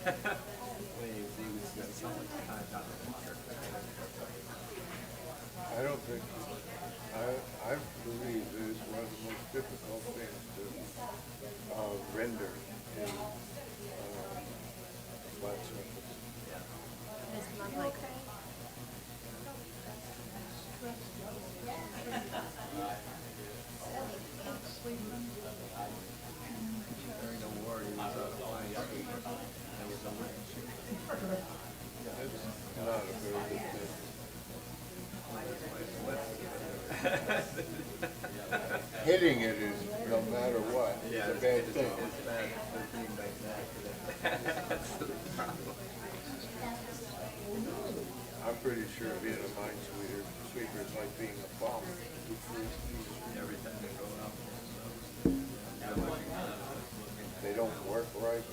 I don't think, I believe it is one of the most difficult things to render in flat surface. During the war, he was a flying sweeper. There was a lynch. It's not a very good thing. Hitting it is, no matter what, it's a bad thing. It's bad for being like that. That's the problem. I'm pretty sure being a sweeper is like being a bomber. Every time they go out. They don't work right,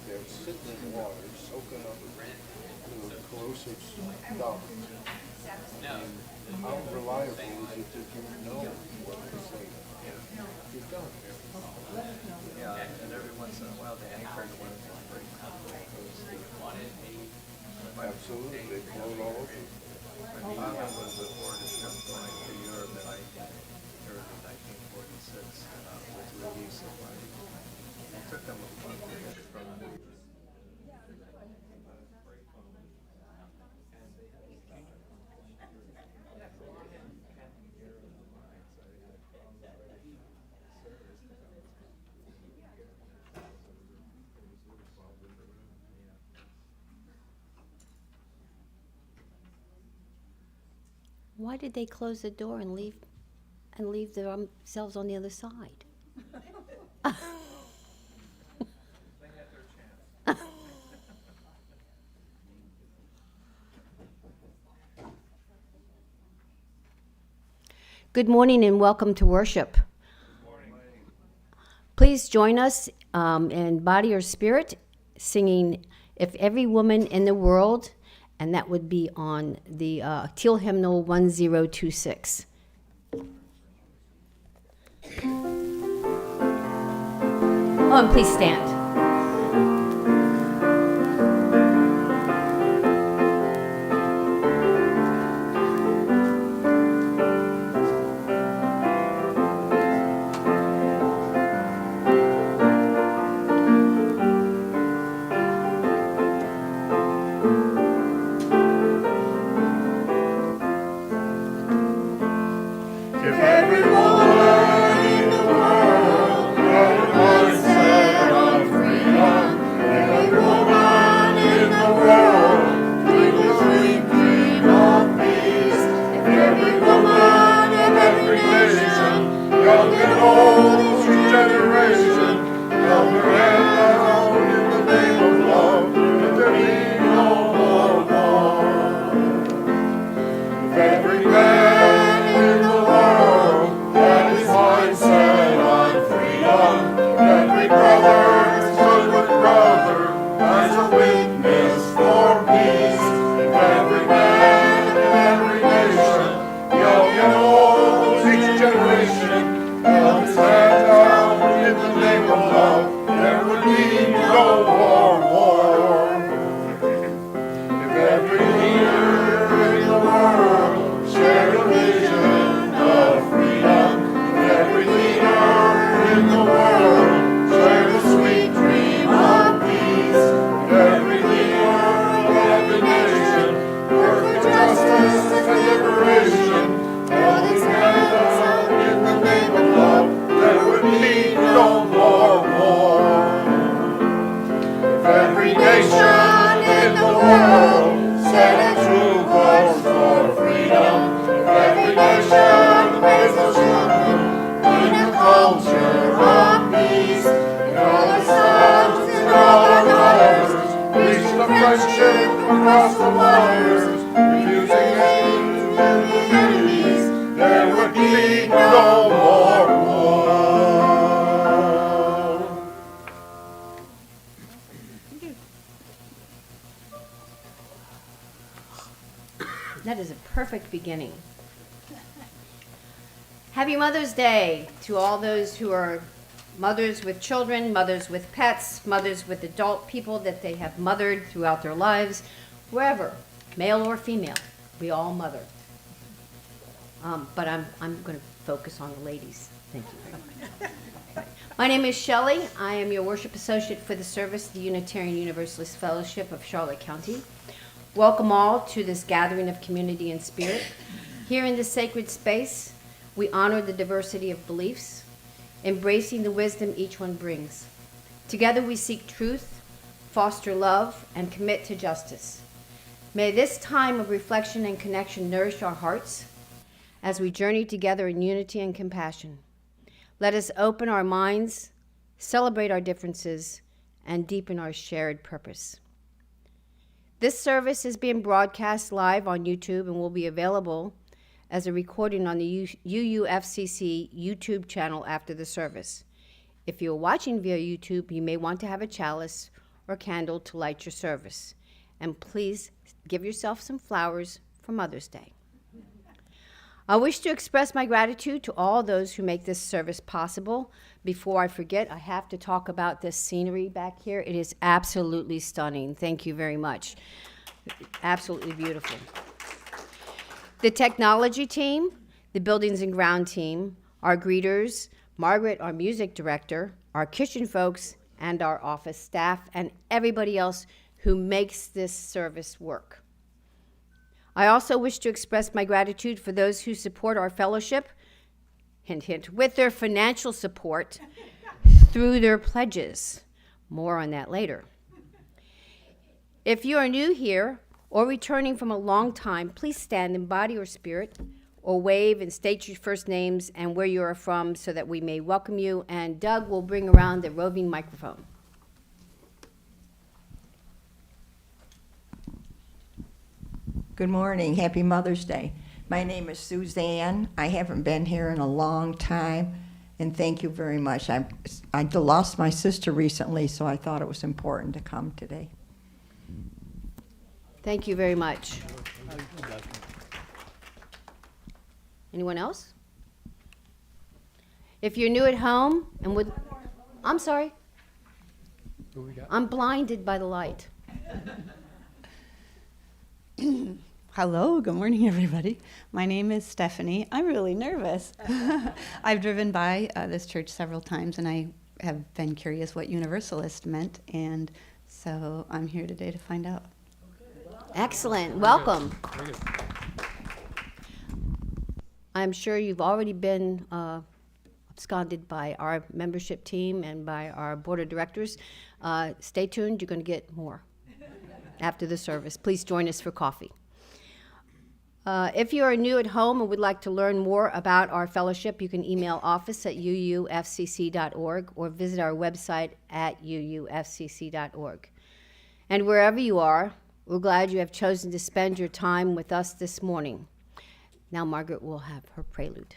they're sitting in water, soaking up the corrosive stuff. And how reliable is it that you know what to say? You don't. Yeah, and every once in a while they anchor to one of the break. Absolutely, they float all over. My father was aboard a ship going to Europe in 1946 with relief supply. It took them a month to get from Why did they close the door and leave themselves on the other side? Good morning and welcome to worship. Please join us in body or spirit singing If Every Woman in the World, and that would be on the Teal Hymnal 1026. Oh, and please stand. That is a perfect beginning. Happy Mother's Day to all those who are mothers with children, mothers with pets, mothers with adult people that they have mothered throughout their lives, wherever, male or female, we all mother. But I'm going to focus on the ladies. Thank you. My name is Shelley. I am your worship associate for the service of the Unitarian Universalist Fellowship of Charlotte County. Welcome all to this gathering of community and spirit. Here in this sacred space, we honor the diversity of beliefs, embracing the wisdom each one brings. Together we seek truth, foster love, and commit to justice. May this time of reflection and connection nourish our hearts as we journey together in unity and compassion. Let us open our minds, celebrate our differences, and deepen our shared purpose. This service is being broadcast live on YouTube and will be available as a recording on the Uufcc YouTube channel after the service. If you're watching via YouTube, you may want to have a chalice or candle to light your service. And please give yourself some flowers for Mother's Day. I wish to express my gratitude to all those who make this service possible. Before I forget, I have to talk about this scenery back here. It is absolutely stunning. Thank you very much. Absolutely beautiful. The technology team, the buildings and ground team, our greeters, Margaret, our music director, our kitchen folks, and our office staff, and everybody else who makes this service work. I also wish to express my gratitude for those who support our fellowship, hint, hint, with their financial support through their pledges. More on that later. If you are new here or returning from a long time, please stand in body or spirit, or wave and state your first names and where you are from so that we may welcome you. And Doug will bring around the roving microphone. Good morning. Happy Mother's Day. My name is Suzanne. I haven't been here in a long time, and thank you very much. I lost my sister recently, so I thought it was important to come today. Thank you very much. Anyone else? If you're new at home and would, I'm sorry. Who we got? I'm blinded by the light. Hello, good morning, everybody. My name is Stephanie. I'm really nervous. I've driven by this church several times, and I have been curious what Universalist meant, and so I'm here today to find out. Excellent. Welcome. Very good. I'm sure you've already been absconded by our membership team and by our board of directors. Stay tuned. You're going to get more after the service. Please join us for coffee. If you are new at home and would like to learn more about our fellowship, you can email office@uufcc.org or visit our website at uufcc.org. And wherever you are, we're glad you have chosen to spend your time with us this morning. Now Margaret will have her prelude.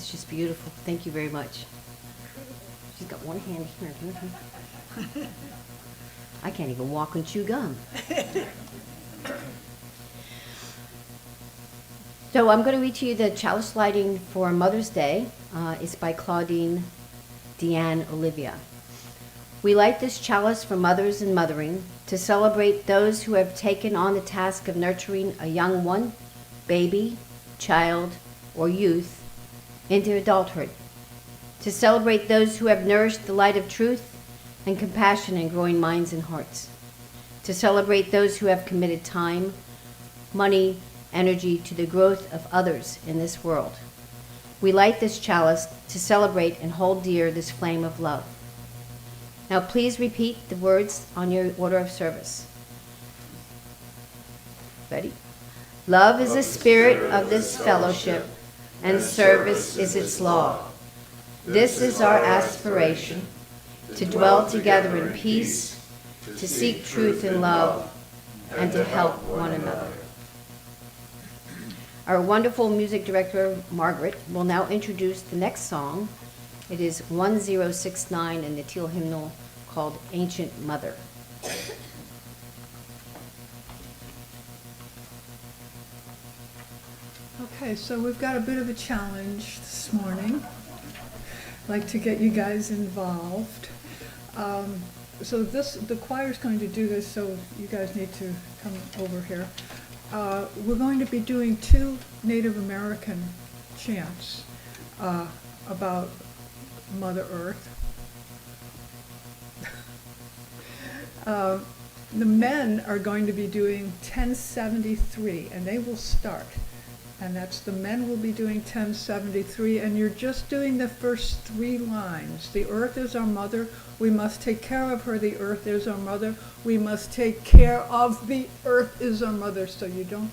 That's just beautiful. Thank you very much. She's got one hand here. I can't even walk and chew gum. So I'm going to read to you the chalice lighting for Mother's Day. It's by Claudine Deanne Olivia. We light this chalice for mothers and mothering to celebrate those who have taken on the task of nurturing a young one, baby, child, or youth into adulthood, to celebrate those who have nourished the light of truth and compassion in growing minds and hearts, to celebrate those who have committed time, money, energy to the growth of others in this world. We light this chalice to celebrate and hold dear this flame of love. Now please repeat the words on your order of service. Ready? Love is the spirit of this fellowship, and service is its law. This is our aspiration, to dwell together in peace, to seek truth in love, and to help one another. Our wonderful music director, Margaret, will now introduce the next song. It is 1069 in the Teal hymnal called Ancient Mother. Okay, so we've got a bit of a challenge this morning. I'd like to get you guys involved. So the choir's going to do this, so you guys need to come over here. We're going to be doing 2 Native American chants about Mother Earth. The men are going to be doing 1073, and they will start. And that's the men will be doing 1073, and you're just doing the first 3 lines. The earth is our mother. We must take care of her. The earth is our mother. We must take care of the earth is our mother. So you don't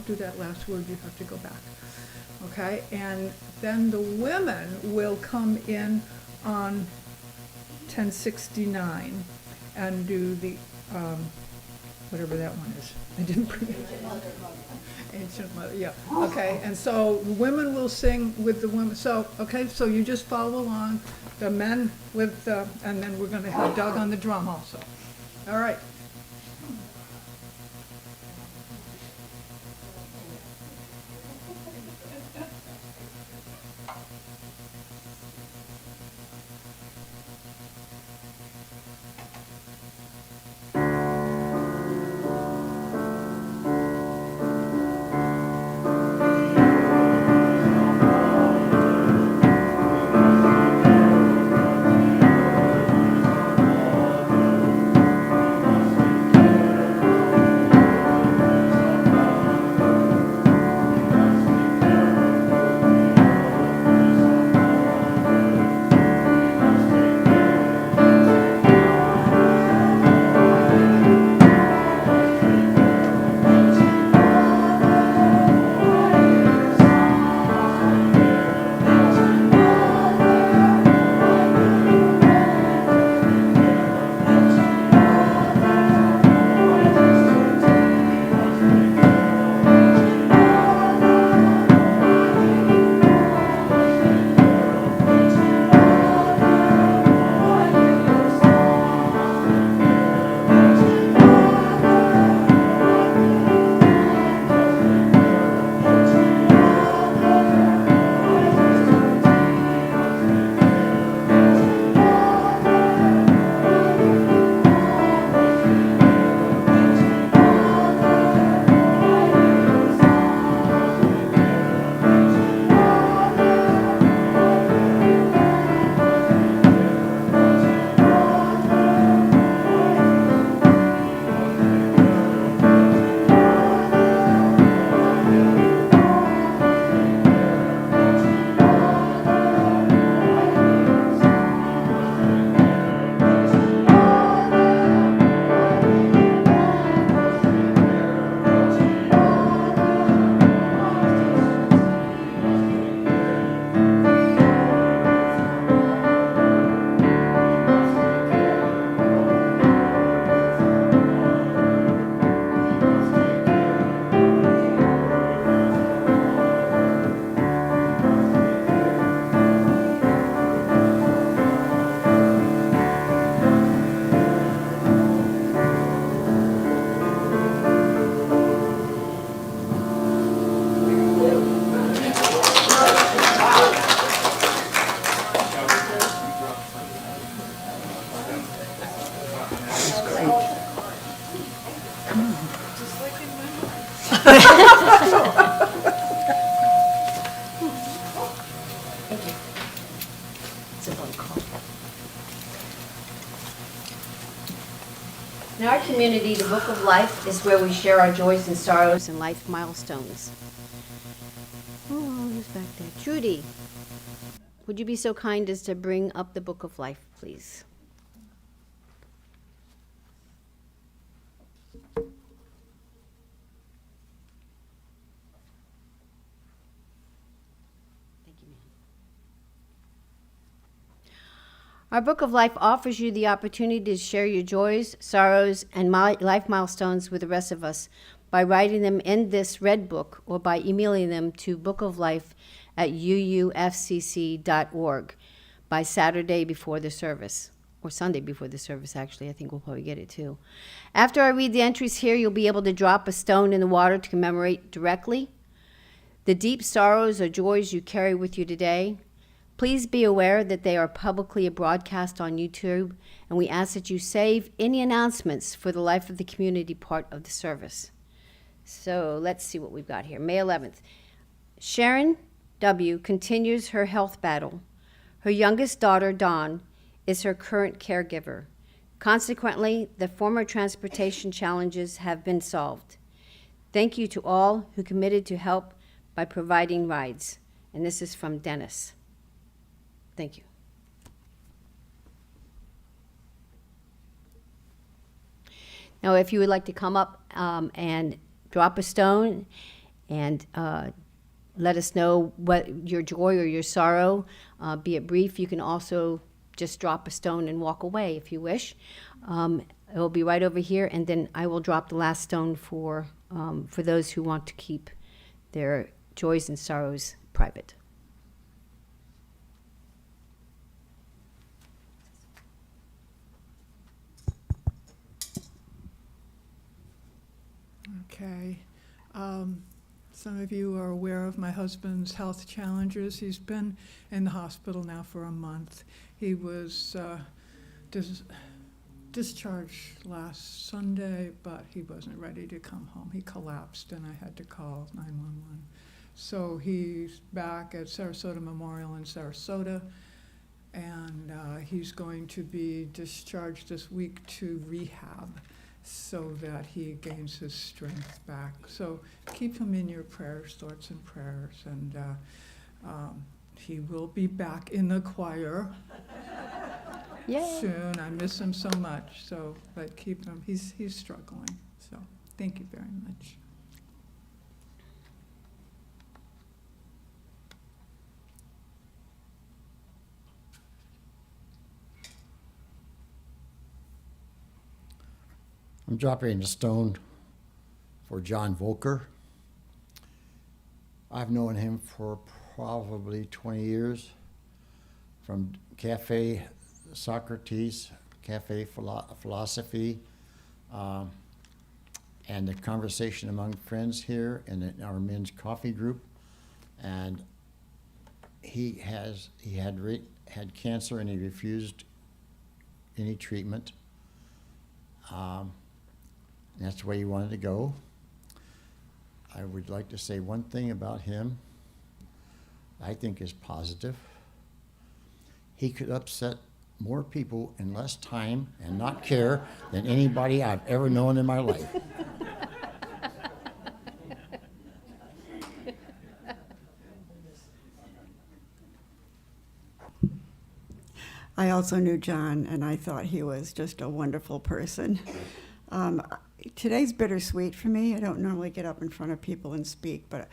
do that last word. You have to go back. Okay? And then the women will come in on 1069 and do the whatever that one is. I didn't bring it. Ancient Mother, yeah. Okay, and so women will sing with the women. So, okay, so you just follow along. The men with, and then we're going to have Doug on the drum also. All right. That's a one call. In our community, the Book of Life is where we share our joys and sorrows and life milestones. Oh, who's back there? Trudy, would you be so kind as to bring up the Book of Life, please? Our Book of Life offers you the opportunity to share your joys, sorrows, and life milestones with the rest of us by writing them in this red book or by emailing them to bookoflife@uufcc.org by Saturday before the service, or Sunday before the service, actually. I think we'll probably get it too. After I read the entries here, you'll be able to drop a stone in the water to commemorate directly the deep sorrows or joys you carry with you today. Please be aware that they are publicly broadcast on YouTube, and we ask that you save any announcements for the Life of the Community part of the service. So let's see what we've got here. May 11th. Sharon W. continues her health battle. Her youngest daughter, Dawn, is her current caregiver. Consequently, the former transportation challenges have been solved. Thank you to all who committed to help by providing rides. And this is from Dennis. Thank you. Now, if you would like to come up and drop a stone and let us know what your joy or your sorrow, be it brief, you can also just drop a stone and walk away if you wish. It will be right over here, and then I will drop the last stone for those who want to keep their joys and sorrows private. Okay. Some of you are aware of my husband's health challenges. He's been in the hospital now for a month. He was discharged last Sunday, but he wasn't ready to come home. He collapsed, and I had to call 911. So he's back at Sarasota Memorial in Sarasota, and he's going to be discharged this week to rehab so that he gains his strength back. So keep him in your prayers, thoughts and prayers, and he will be back in the choir soon. I miss him so much, but keep him, he's struggling. So thank you very much. I'm dropping a stone for John Volker. I've known him for probably 20 years, from Cafe Socrates, Cafe Philosophy, and the conversation among friends here and in our men's coffee group. And he had cancer, and he refused any treatment. That's the way he wanted to go. I would like to say one thing about him I think is positive. He could upset more people in less time and not care than anybody I've ever known in my life. I also knew John, and I thought he was just a wonderful person. Today's bittersweet for me. I don't normally get up in front of people and speak, but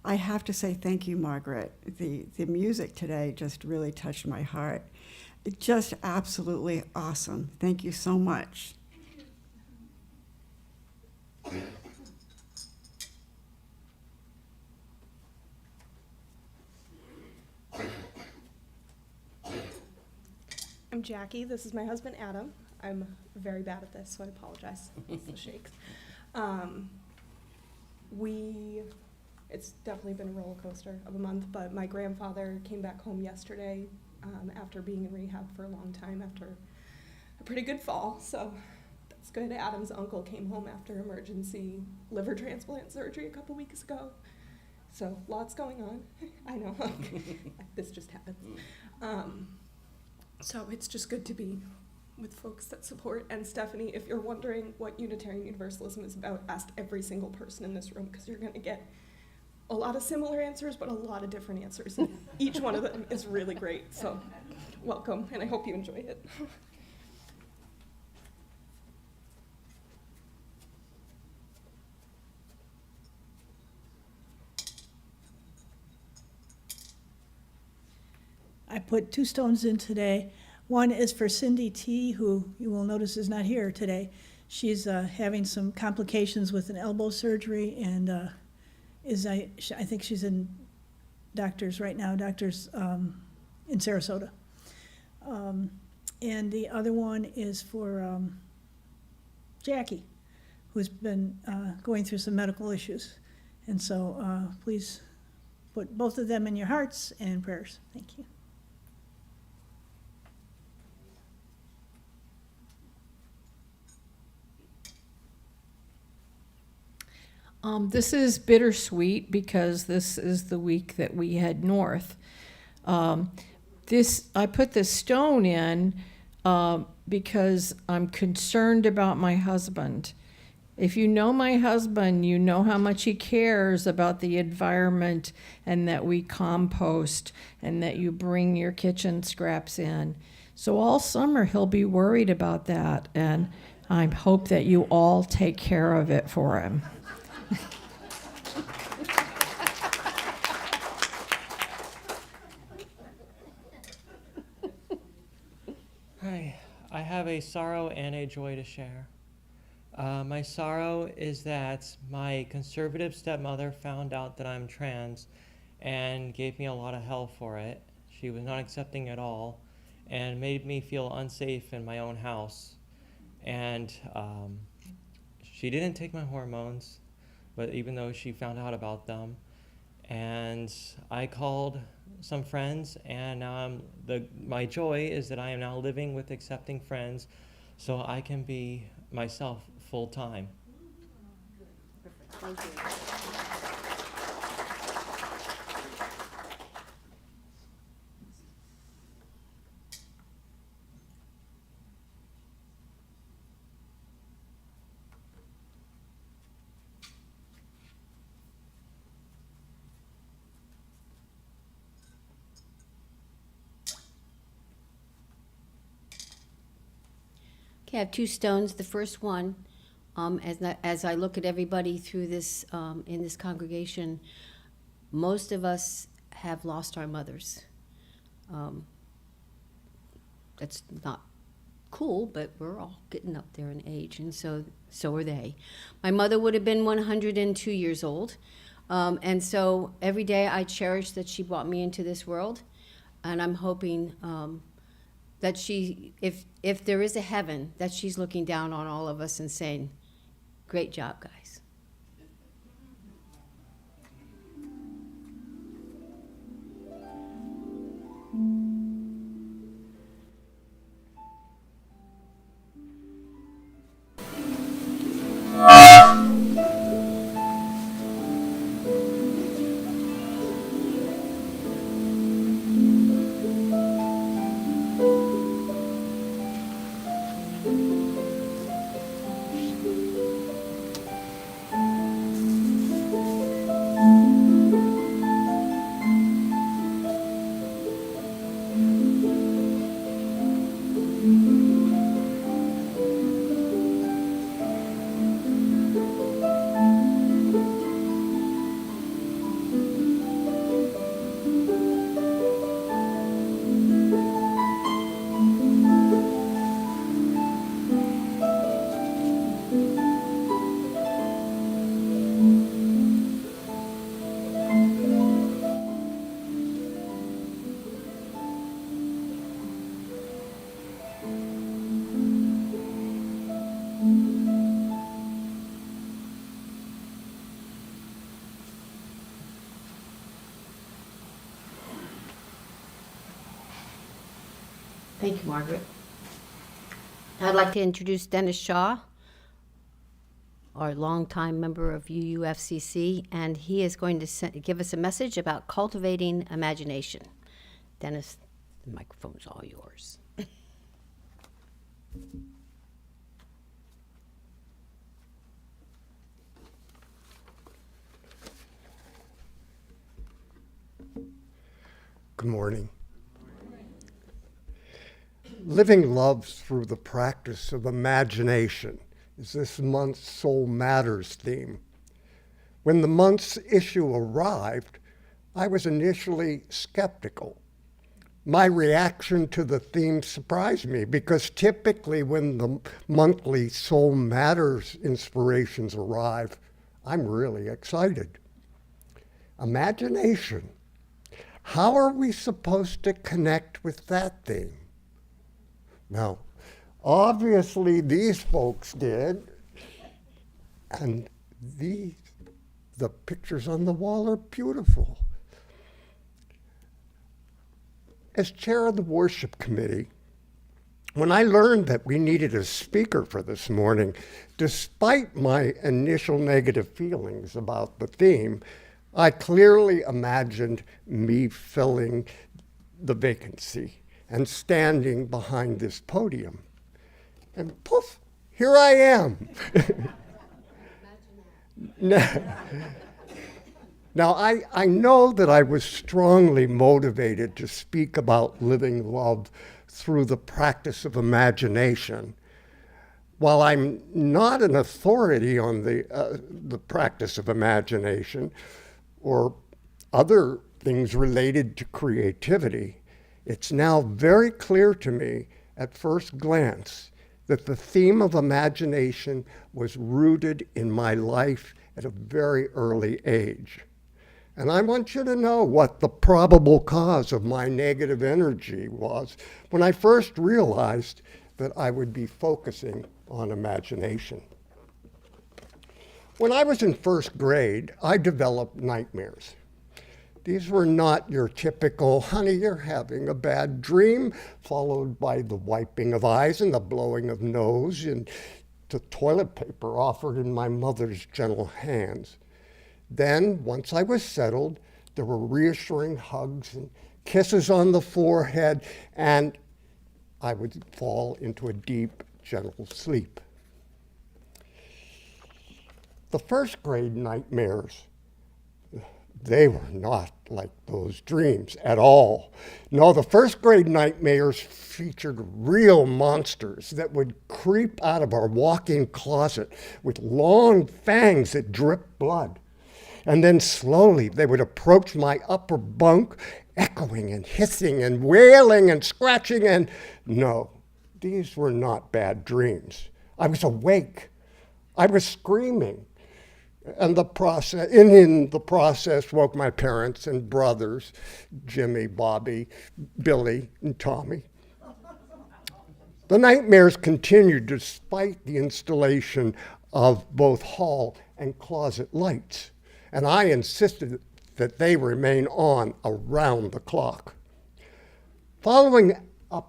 I have to say thank you, Margaret. The music today just really touched my heart. Just absolutely awesome. Thank you so much. I'm Jackie. This is my husband, Adam. I'm very bad at this, so I apologize. It's the shakes. It's definitely been a roller coaster of a month, but my grandfather came back home yesterday after being in rehab for a long time after a pretty good fall, so that's good. Adam's uncle came home after emergency liver transplant surgery a couple weeks ago, so lots going on. I know, this just happens. So it's just good to be with folks that support. And Stephanie, if you're wondering what Unitarian Universalism is about, ask every single person in this room, because you're going to get a lot of similar answers, but a lot of different answers. And each one of them is really great. So welcome, and I hope you enjoy it. I put 2 stones in today. One is for Cindy T., who you will notice is not here today. She's having some complications with an elbow surgery, and I think she's in doctors right now, in Sarasota. And the other one is for Jackie, who's been going through some medical issues. And so please put both of them in your hearts and prayers. Thank you. This is bittersweet because this is the week that we head north. I put this stone in because I'm concerned about my husband. If you know my husband, you know how much he cares about the environment and that we compost and that you bring your kitchen scraps in. So all summer he'll be worried about that, and I hope that you all take care of it for him. Hi, I have a sorrow and a joy to share. My sorrow is that my conservative stepmother found out that I'm trans and gave me a lot of hell for it. She was not accepting at all and made me feel unsafe in my own house. And she didn't take my hormones, but even though she found out about them, and I called some friends, and now my joy is that I am now living with accepting friends so I can be myself full time. Thank you. Okay, I have 2 stones. The first one, as I look at everybody through this, in this congregation, most of us have lost our mothers. That's not cool, but we're all getting up there in age, and so are they. My mother would have been 102 years old, and so every day I cherish that she brought me into this world, and I'm hoping that she, if there is a heaven, that she's looking down on all of us and saying, great job, guys. Thank you, Margaret. I'd like to introduce Dennis Shaw, our longtime member of Uufcc, and he is going to give us a message about cultivating imagination. Dennis, The microphone's all yours. Good morning. Living love through the practice of imagination is this month's Soul Matters theme. When the month's issue arrived, I was initially skeptical. My reaction to the theme surprised me because typically when the monthly Soul Matters inspirations arrive, I'm really excited. Imagination. How are we supposed to connect with that theme? Now, obviously these folks did, and the pictures on the wall are beautiful. As chair of the worship committee, when I learned that we needed a speaker for this morning, despite my initial negative feelings about the theme, I clearly imagined me filling the vacancy and standing behind this podium. And poof, here I am. Now, I know that I was strongly motivated to speak about living love through the practice of imagination. While I'm not an authority on the practice of imagination or other things related to creativity, it's now very clear to me at first glance that the theme of imagination was rooted in my life at a very early age. And I want you to know what the probable cause of my negative energy was when I first realized that I would be focusing on imagination. When I was in first grade, I developed nightmares. These were not your typical, honey, you're having a bad dream, followed by the wiping of eyes and the blowing of nose and the toilet paper offered in my mother's gentle hands. Then, once I was settled, there were reassuring hugs and kisses on the forehead, and I would fall into a deep, gentle sleep. The first grade nightmares, they were not like those dreams at all. No, the first grade nightmares featured real monsters that would creep out of our walk-in closet with long fangs that dripped blood. And then slowly they would approach my upper bunk, echoing and hissing and wailing and scratching, and no, these were not bad dreams. I was awake. I was screaming. And in the process woke my parents and brothers, Jimmy, Bobby, Billy, and Tommy. The nightmares continued despite the installation of both hall and closet lights, and I insisted that they remain on around the clock. Following a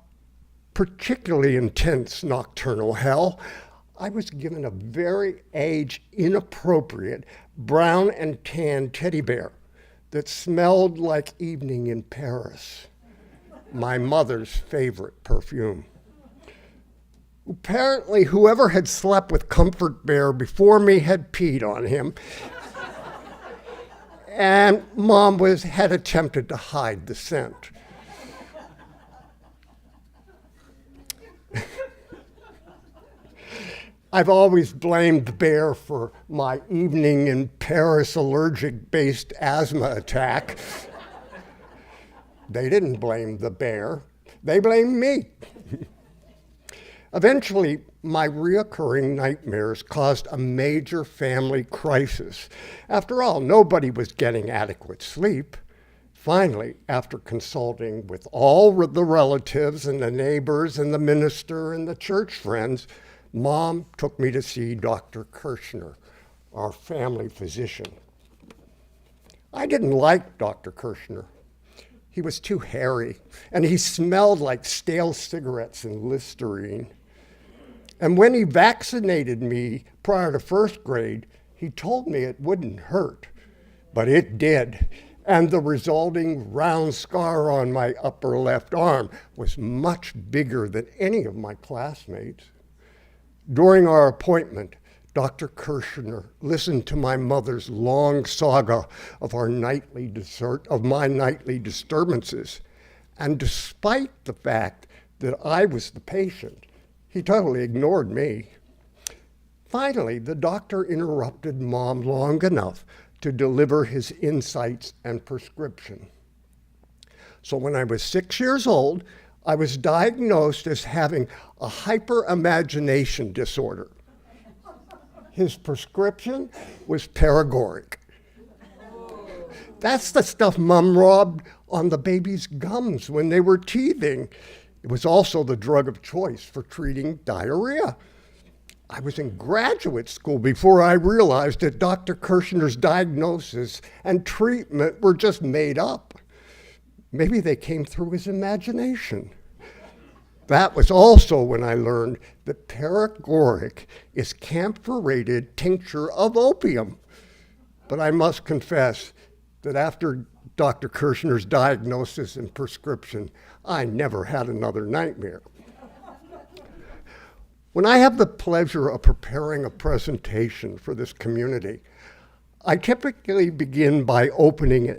particularly intense nocturnal hell, I was given a very age-inappropriate brown and tan teddy bear that smelled like evening in Paris, my mother's favorite perfume. Apparently, whoever had slept with Comfort Bear before me had peed on him, and Mom had attempted to hide the scent. I've always blamed the bear for my evening in Paris allergic-based asthma attack. They didn't blame the bear. They blamed me. Eventually, my reoccurring nightmares caused a major family crisis. After all, nobody was getting adequate sleep. Finally, after consulting with all the relatives and the neighbors and the minister and the church friends, Mom took me to see Dr. Kirshner, our family physician. I didn't like Dr. Kirshner. He was too hairy, and he smelled like stale cigarettes and Listerine. And when he vaccinated me prior to first grade, he told me it wouldn't hurt, but it did. and the resulting round scar on my upper left arm was much bigger than any of my classmates. During our appointment, Dr. Kirshner listened to my mother's long saga of my nightly disturbances, and despite the fact that I was the patient, he totally ignored me. Finally, the doctor interrupted Mom long enough to deliver his insights and prescription. So when I was 6 years old, I was diagnosed as having a hyperimagination disorder. His prescription was paregoric. That's the stuff Mom rubbed on the baby's gums when they were teething. It was also the drug of choice for treating diarrhea. I was in graduate school before I realized that Dr. Kirshner's diagnosis and treatment were just made up. Maybe they came through his imagination. That was also when I learned that paregoric is camphorated tincture of opium. But I must confess that after Dr. Kirshner's diagnosis and prescription, I never had another nightmare. When I have the pleasure of preparing a presentation for this community, I typically begin by opening my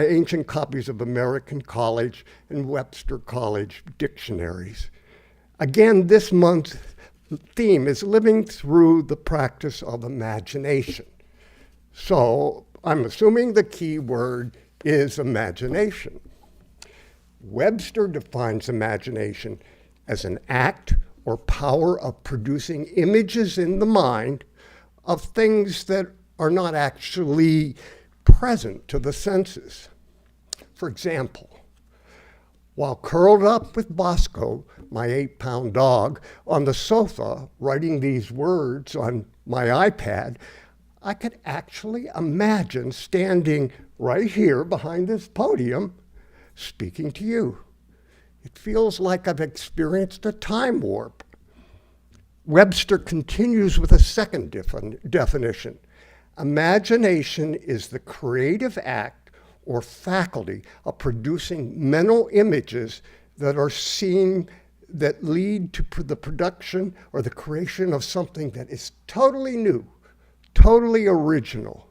ancient copies of American College and Webster College dictionaries. Again, this month's theme is living through the practice of imagination. So I'm assuming the key word is imagination. Webster defines imagination as an act or power of producing images in the mind of things that are not actually present to the senses. For example, while curled up with Bosco, my 8-pound dog, on the sofa writing these words on my iPad, I could actually imagine standing right here behind this podium speaking to you. It feels like I've experienced a time warp. Webster continues with a second definition. Imagination is the creative act or faculty of producing mental images that are seen that lead to the production or the creation of something that is totally new, totally original.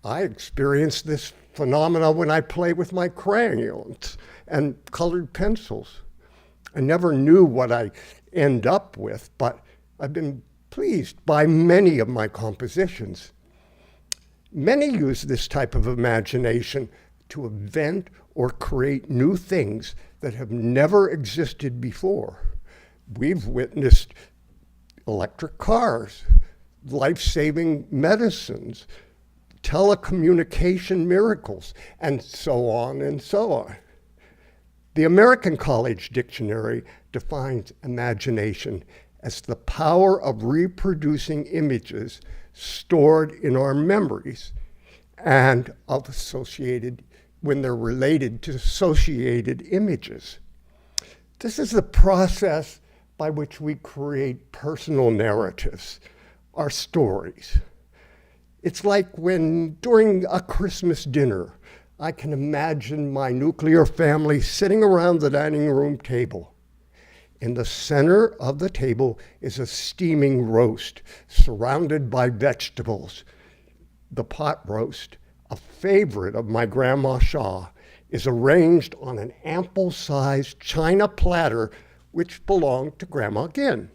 I experience this phenomena when I play with my crayons and colored pencils. I never knew what I end up with, but I've been pleased by many of my compositions. Many use this type of imagination to invent or create new things that have never existed before. We've witnessed electric cars, life-saving medicines, telecommunication miracles, and so on and so on. The American College Dictionary defines imagination as the power of reproducing images stored in our memories and of associated, when they're related to associated images. This is the process by which we create personal narratives, our stories. It's like when during a Christmas dinner, I can imagine my nuclear family sitting around the dining room table. In the center of the table is a steaming roast surrounded by vegetables. The pot roast, a favorite of my Grandma Shaw, is arranged on an ample-sized china platter which belonged to Grandma Ginn.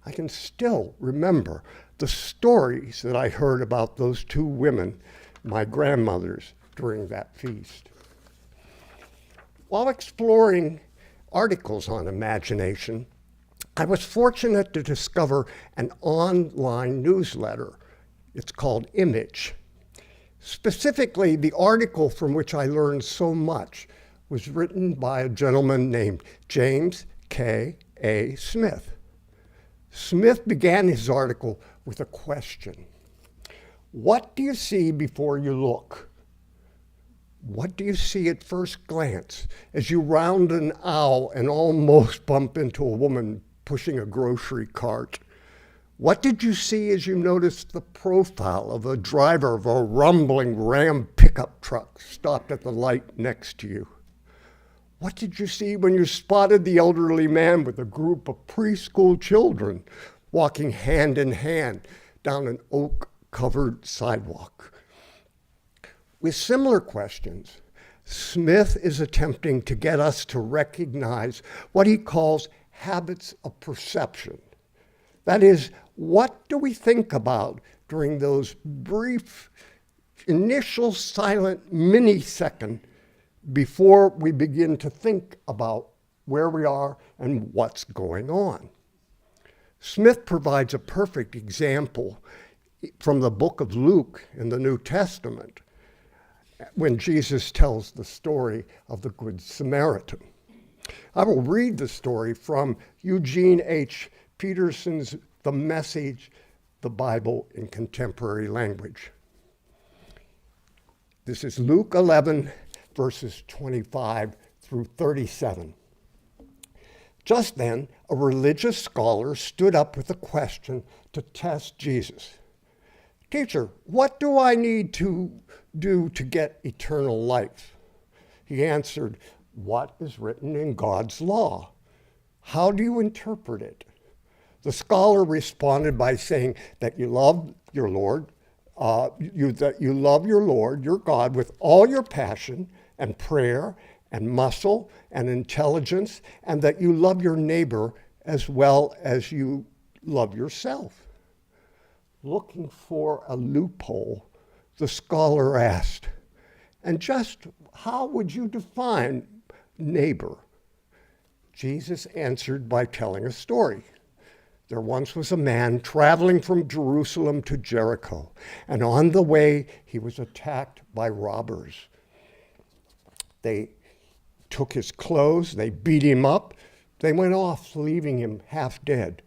I can still remember the stories that I heard about those two women, my grandmothers, during that feast. While exploring articles on imagination, I was fortunate to discover an online newsletter. It's called Image. Specifically, the article from which I learned so much was written by a gentleman named James K.A. Smith. Smith began his article with a question. What do you see before you look? What do you see at first glance as you round an aisle and almost bump into a woman pushing a grocery cart? What did you see as you noticed the profile of a driver of a rumbling Ram pickup truck stopped at the light next to you? What did you see when you spotted the elderly man with a group of preschool children walking hand in hand down an oak-covered sidewalk? With similar questions, Smith is attempting to get us to recognize what he calls habits of perception. That is, what do we think about during those brief initial silent mini-second before we begin to think about where we are and what's going on? Smith provides a perfect example from the book of Luke in the New Testament when Jesus tells the story of the Good Samaritan. I will read the story from Eugene H. Peterson's The Message, the Bible in Contemporary Language. This is Luke 11, verses 25 through 37. Just then, a religious scholar stood up with a question to test Jesus. "Teacher, what do I need to do to get eternal life?" He answered, "What is written in God's law? How do you interpret it?" The scholar responded by saying that you love your Lord, that you love your Lord, your God, with all your passion and prayer and muscle and intelligence, and that you love your neighbor as well as you love yourself. Looking for a loophole, the scholar asked, "And just how would you define neighbor?" Jesus answered by telling a story. There once was a man traveling from Jerusalem to Jericho, and on the way he was attacked by robbers. They took his clothes, they beat him up, they went off, leaving him half dead.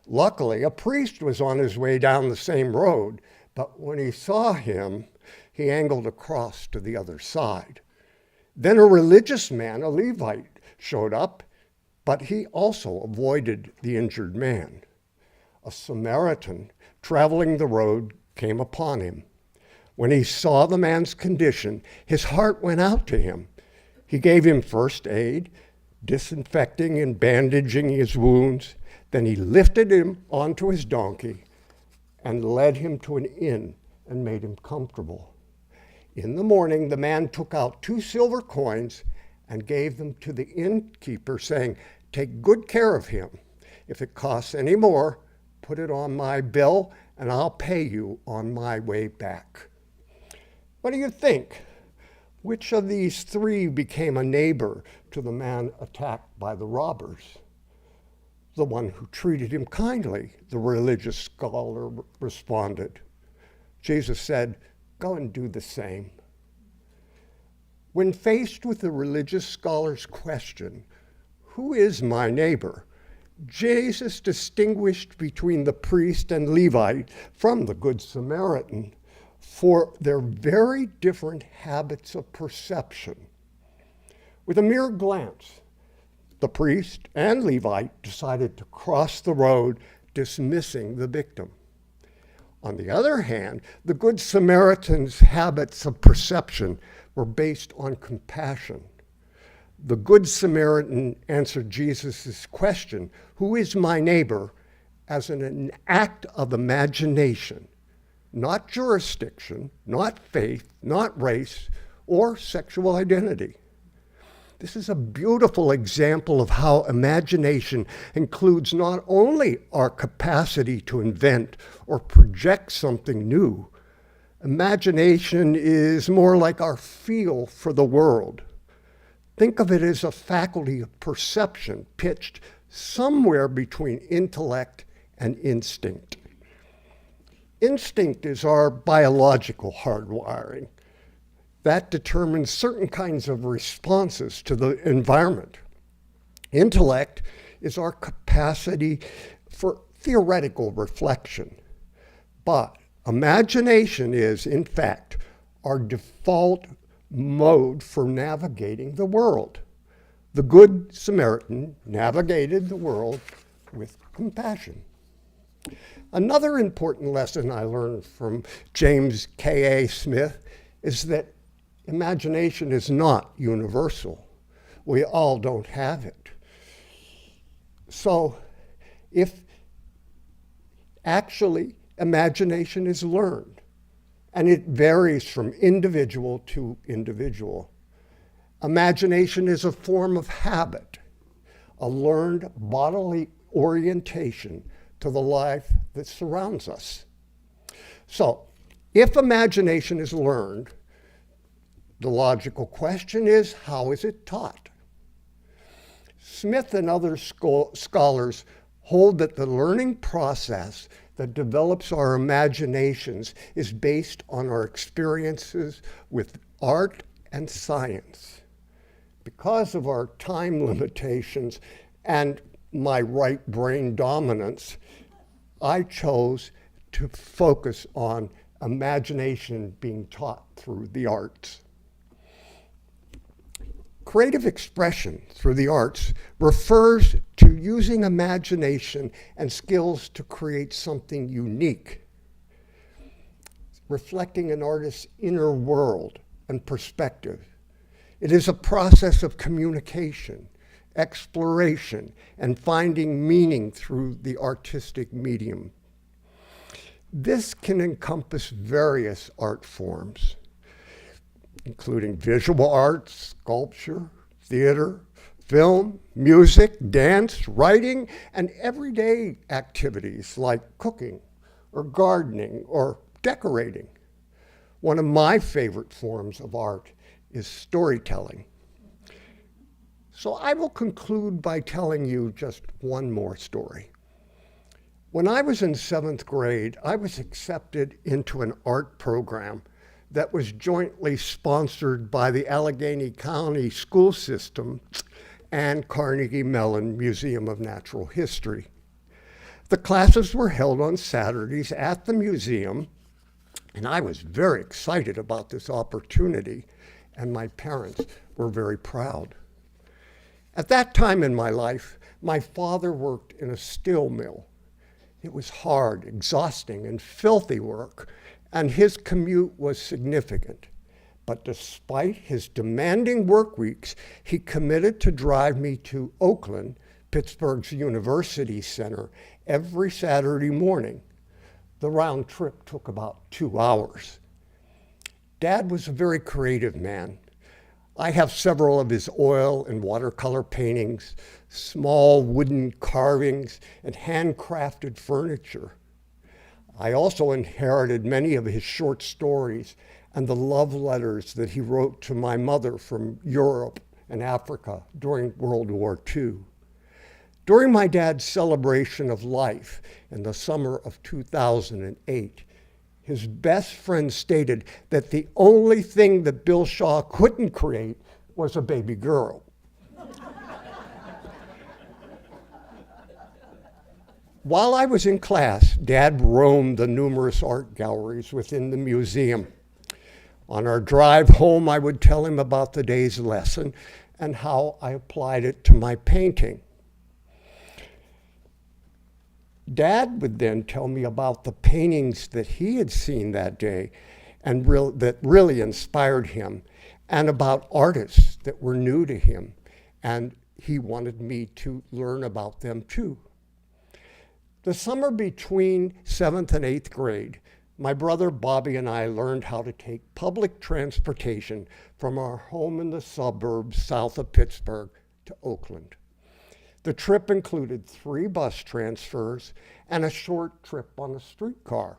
Luckily, a priest was on his way down the same road, but when he saw him, he angled across to the other side. Then a religious man, a Levite, showed up, but he also avoided the injured man. A Samaritan traveling the road came upon him. When he saw the man's condition, his heart went out to him. He gave him first aid, disinfecting and bandaging his wounds. Then he lifted him onto his donkey and led him to an inn and made him comfortable. In the morning, the man took out 2 silver coins and gave them to the innkeeper, saying, "Take good care of him. If it costs any more, put it on my bill, and I'll pay you on my way back." What do you think? Which of these 3 became a neighbor to the man attacked by the robbers? The one who treated him kindly, the religious scholar responded. Jesus said, "Go and do the same." When faced with the religious scholar's question, "Who is my neighbor?" Jesus distinguished between the priest and Levite from the Good Samaritan for their very different habits of perception. With a mere glance, the priest and Levite decided to cross the road, dismissing the victim. On the other hand, the Good Samaritan's habits of perception were based on compassion. The Good Samaritan answered Jesus' question, "Who is my neighbor?" as an act of imagination, not jurisdiction, not faith, not race, or sexual identity. This is a beautiful example of how imagination includes not only our capacity to invent or project something new. Imagination is more like our feel for the world. Think of it as a faculty of perception pitched somewhere between intellect and instinct. Instinct is our biological hardwiring. That determines certain kinds of responses to the environment. Intellect is our capacity for theoretical reflection. But imagination is, in fact, our default mode for navigating the world. The Good Samaritan navigated the world with compassion. Another important lesson I learned from James K.A. Smith is that imagination is not universal. We all don't have it. So if actually imagination is learned, and it varies from individual to individual. Imagination is a form of habit, a learned bodily orientation to the life that surrounds us. So, if imagination is learned, the logical question is, how is it taught? Smith and other scholars hold that the learning process that develops our imaginations is based on our experiences with art and science. Because of our time limitations and my right brain dominance, I chose to focus on imagination being taught through the arts. Creative expression through the arts refers to using imagination and skills to create something unique, reflecting an artist's inner world and perspective. It is a process of communication, exploration, and finding meaning through the artistic medium. This can encompass various art forms, including visual arts, sculpture, theater, film, music, dance, writing, and everyday activities like cooking or gardening or decorating. One of my favorite forms of art is storytelling. So I will conclude by telling you just one more story. When I was in 7th grade, I was accepted into an art program that was jointly sponsored by the Allegheny County School System and Carnegie Mellon Museum of Natural History. The classes were held on Saturdays at the museum, and I was very excited about this opportunity, and my parents were very proud. At that time in my life, my father worked in a steel mill. It was hard, exhausting, and filthy work, and his commute was significant. But despite his demanding work weeks, he committed to drive me to Oakland, Pittsburgh's University Center, every Saturday morning. The round trip took about 2 hours. Dad was a very creative man. I have several of his oil and watercolor paintings, small wooden carvings, and handcrafted furniture. I also inherited many of his short stories and the love letters that he wrote to my mother from Europe and Africa during World War II. During my dad's celebration of life in the summer of 2008, his best friend stated that the only thing that Bill Shaw couldn't create was a baby girl. While I was in class, Dad roamed the numerous art galleries within the museum. On our drive home, I would tell him about the day's lesson and how I applied it to my painting. Dad would then tell me about the paintings that he had seen that day and that really inspired him, and about artists that were new to him, and he wanted me to learn about them too. The summer between 7th and 8th grade, my brother Bobby and I learned how to take public transportation from our home in the suburbs south of Pittsburgh to Oakland. The trip included 3 bus transfers and a short trip on a streetcar.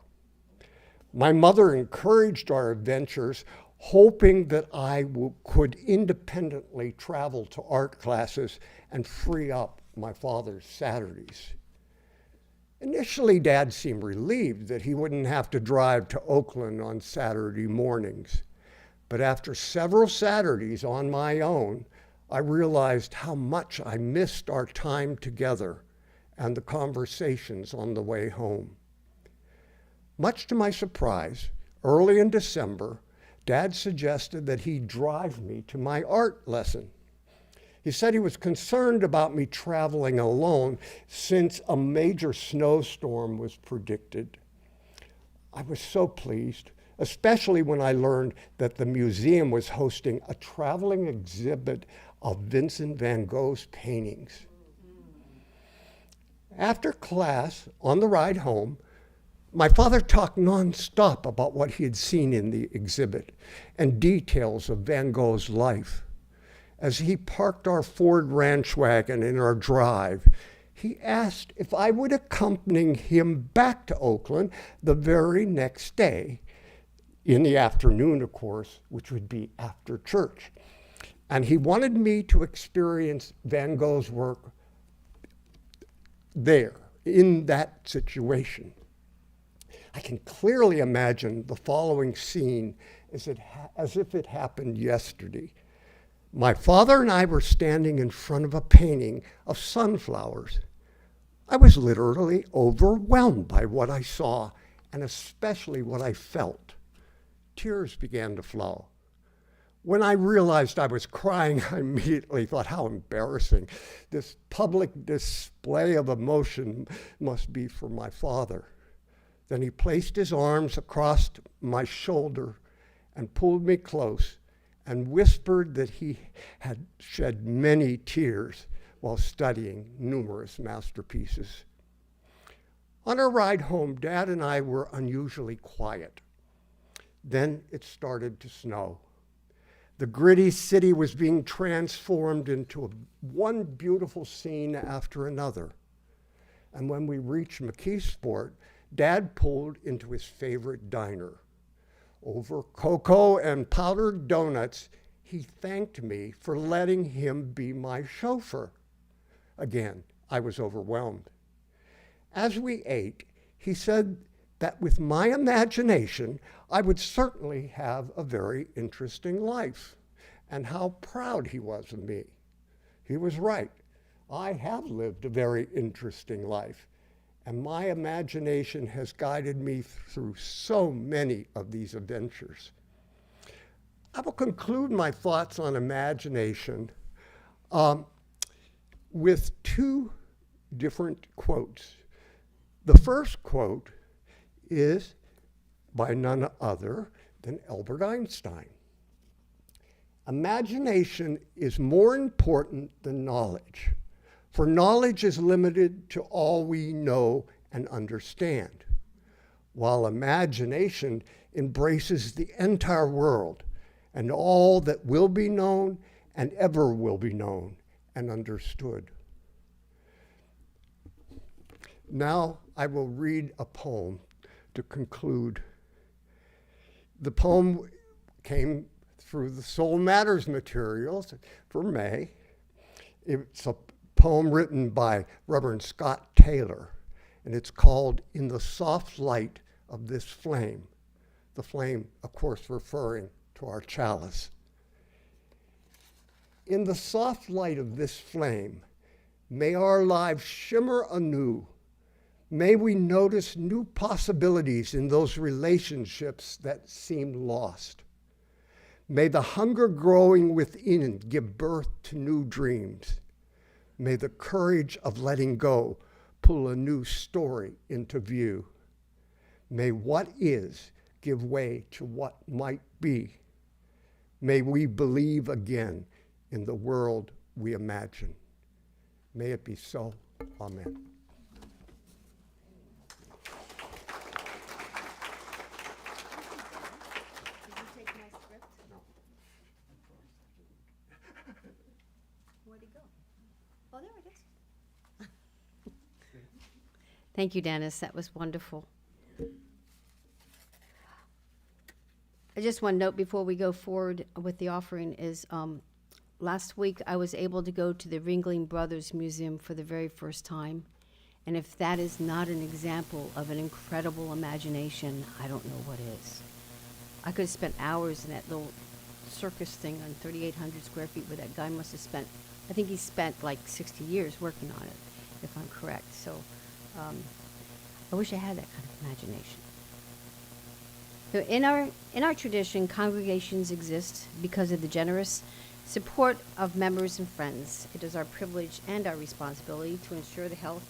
My mother encouraged our adventures, hoping that I could independently travel to art classes and free up my father's Saturdays. Initially, Dad seemed relieved that he wouldn't have to drive to Oakland on Saturday mornings. But after several Saturdays on my own, I realized how much I missed our time together and the conversations on the way home. Much to my surprise, early in December, Dad suggested that he drive me to my art lesson. He said he was concerned about me traveling alone since a major snowstorm was predicted. I was so pleased, especially when I learned that the museum was hosting a traveling exhibit of Vincent van Gogh's paintings. After class, on the ride home, my father talked nonstop about what he had seen in the exhibit and details of Van Gogh's life. As he parked our Ford ranch wagon in our drive, he asked if I would accompany him back to Oakland the very next day, in the afternoon, of course, which would be after church. And he wanted me to experience Van Gogh's work there, in that situation. I can clearly imagine the following scene as if it happened yesterday. My father and I were standing in front of a painting of sunflowers. I was literally overwhelmed by what I saw, and especially what I felt. Tears began to flow. When I realized I was crying, I immediately thought, how embarrassing. This public display of emotion must be for my father. Then he placed his arms across my shoulder and pulled me close and whispered that he had shed many tears while studying numerous masterpieces. On our ride home, Dad and I were unusually quiet. Then it started to snow. The gritty city was being transformed into one beautiful scene after another. And when we reached McKeesport, Dad pulled into his favorite diner. Over cocoa and powdered donuts, he thanked me for letting him be my chauffeur. Again, I was overwhelmed. As we ate, he said that with my imagination, I would certainly have a very interesting life, and how proud he was of me. He was right. I have lived a very interesting life, and my imagination has guided me through so many of these adventures. I will conclude my thoughts on imagination with two different quotes. The first quote is by none other than Albert Einstein. Imagination is more important than knowledge, for knowledge is limited to all we know and understand, while imagination embraces the entire world and all that will be known and ever will be known and understood. Now I will read a poem to conclude. The poem came through the Soul Matters materials for May. It's a poem written by Reverend Scott Taylor, and it's called In the Soft Light of This Flame. The flame, of course, referring to our chalice. In the soft light of this flame, may our lives shimmer anew. May we notice new possibilities in those relationships that seemed lost. May the hunger growing within give birth to new dreams. May the courage of letting go pull a new story into view. May what is give way to what might be. May we believe again in the world we imagine. May it be so. Amen. Thank you, Dennis. That was wonderful. I just want to note before we go forward with the offering is last week I was able to go to the Ringling Brothers Museum for the very first time. And if that is not an example of an incredible imagination, I don't know what is. I could have spent hours in that little circus thing on 3,800 square feet where that guy must have spent, I think he spent like 60 years working on it, if I'm correct. So I wish I had that kind of imagination. So in our tradition, congregations exist because of the generous support of members and friends. It is our privilege and our responsibility to ensure the health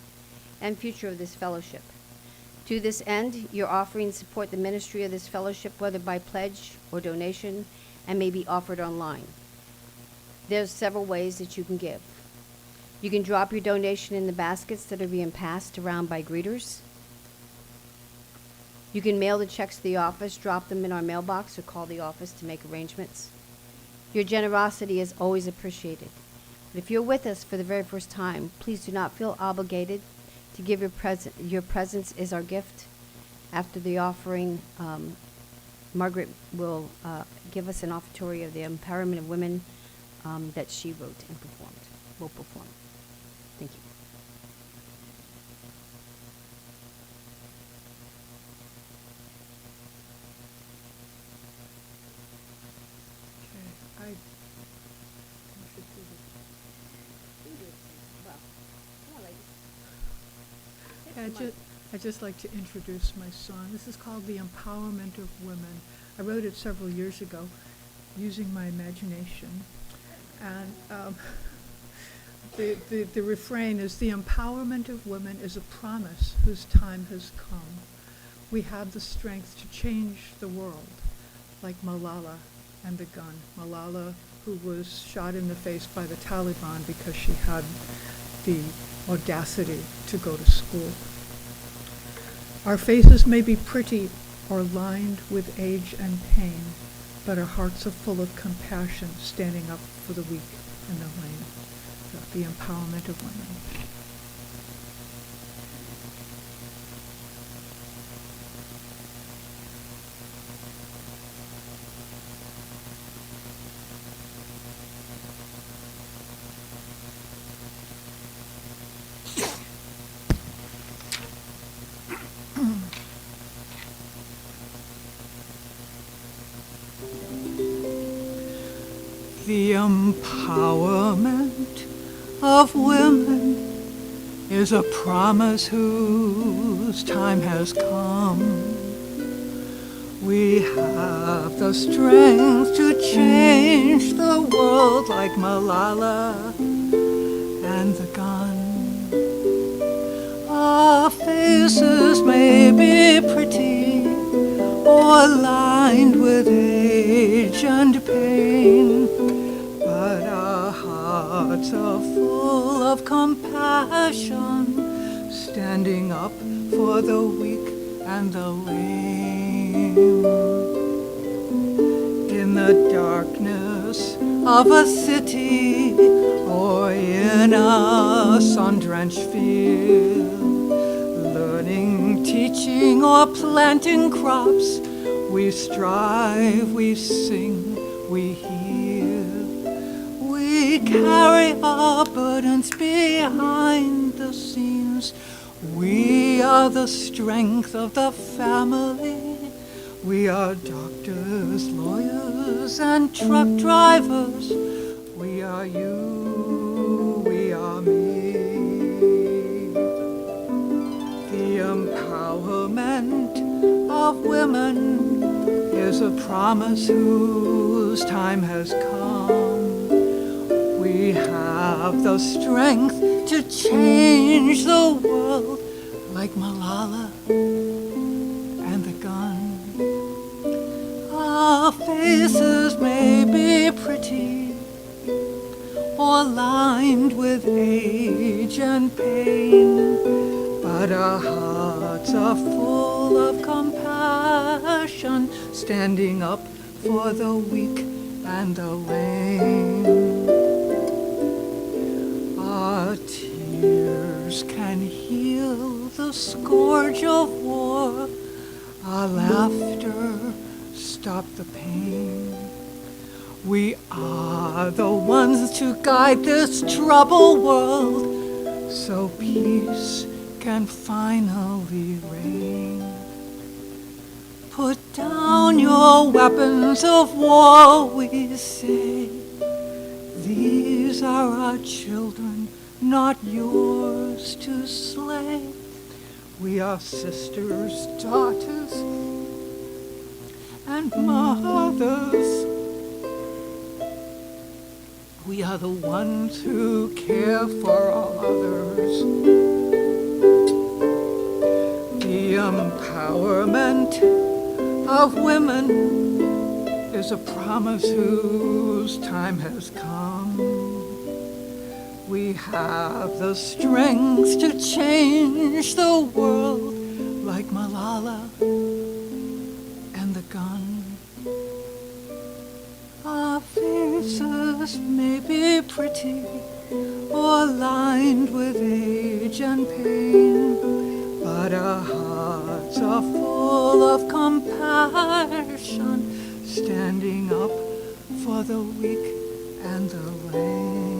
and future of this fellowship. To this end, your offerings support the ministry of this fellowship, whether by pledge or donation, and may be offered online. There's several ways that you can give. You can drop your donation in the baskets that are being passed around by greeters. You can mail the checks to the office, drop them in our mailbox, or call the office to make arrangements. Your generosity is always appreciated. But if you're with us for the very first time, please do not feel obligated to give your present. Your presence is our gift. After the offering, Margaret will give us an offertory of the empowerment of women that she wrote and will perform. Thank you. I'd just like to introduce my song. This is called The Empowerment of Women. I wrote it several years ago using my imagination. And the refrain is, the empowerment of women is a promise whose time has come. We have the strength to change the world, like Malala and the gun. Malala, who was shot in the face by the Taliban because she had the audacity to go to school. Our faces may be pretty or lined with age and pain, but our hearts are full of compassion, standing up for the weak and the lame. The empowerment of women. The empowerment of women is a promise whose time has come. We have the strength to change the world like Malala and the gun. Our faces may be pretty or lined with age and pain, but our hearts are full of compassion, standing up for the weak and the lame. In the darkness of a city or in a sun-drenched field, learning, teaching, or planting crops, we strive, we sing, we heal. We carry our burdens behind the scenes. We are the strength of the family. We are doctors, lawyers, and truck drivers. We are you, we are me. The empowerment of women is a promise whose time has come. We have the strength to change the world like Malala and the gun. Our faces may be pretty or lined with age and pain, but our hearts are full of compassion, standing up for the weak and the lame. Our tears can heal the scourge of war. Our laughter stop the pain. We are the ones to guide this troubled world, so peace can finally reign. Put down your weapons of war, we say. These are our children, not yours to slay. We are sisters, daughters, and mothers. We are the ones who care for all others. The empowerment of women is a promise whose time has come. We have the strength to change the world like Malala and the gun. Our faces may be pretty or lined with age and pain, but our hearts are full of compassion, standing up for the weak and the lame.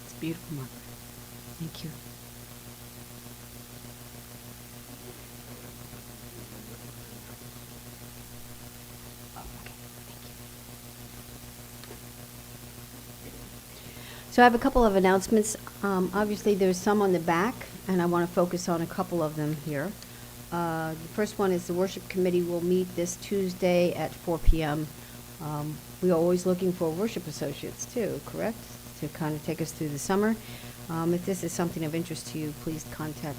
It's beautiful, Margaret. Thank you. So I have a couple of announcements. Obviously, there's some on the back, and I want to focus on a couple of them here. The first one is the worship committee will meet this Tuesday at 4 p.m. We are always looking for worship associates too, correct? To kind of take us through the summer. If this is something of interest to you, please contact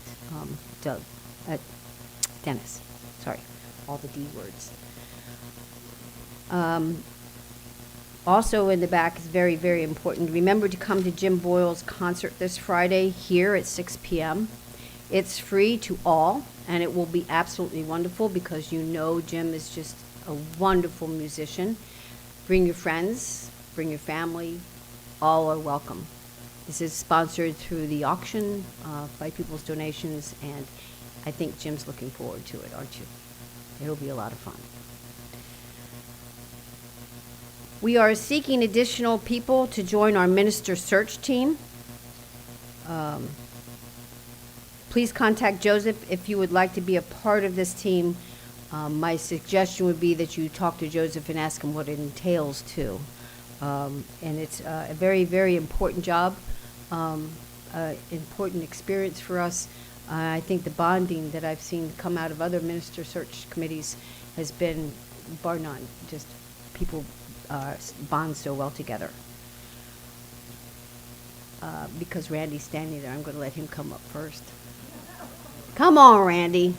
Dennis. Sorry, all the D words. Also in the back is very, very important. Remember to come to Jim Boyle's concert this Friday here at 6 p.m. It's free to all, and it will be absolutely wonderful because you know Jim is just a wonderful musician. Bring your friends, bring your family, all are welcome. This is sponsored through the auction by people's donations, and I think Jim's looking forward to it, aren't you? It'll be a lot of fun. We are seeking additional people to join our minister search team. Please contact Joseph if you would like to be a part of this team. My suggestion would be that you talk to Joseph and ask him what it entails too. And it's a very, very important job, important experience for us. I think the bonding that I've seen come out of other minister search committees has been bar none. Just people bond so well together. Because Randy's standing there, I'm going to let him come up first. Come on, Randy.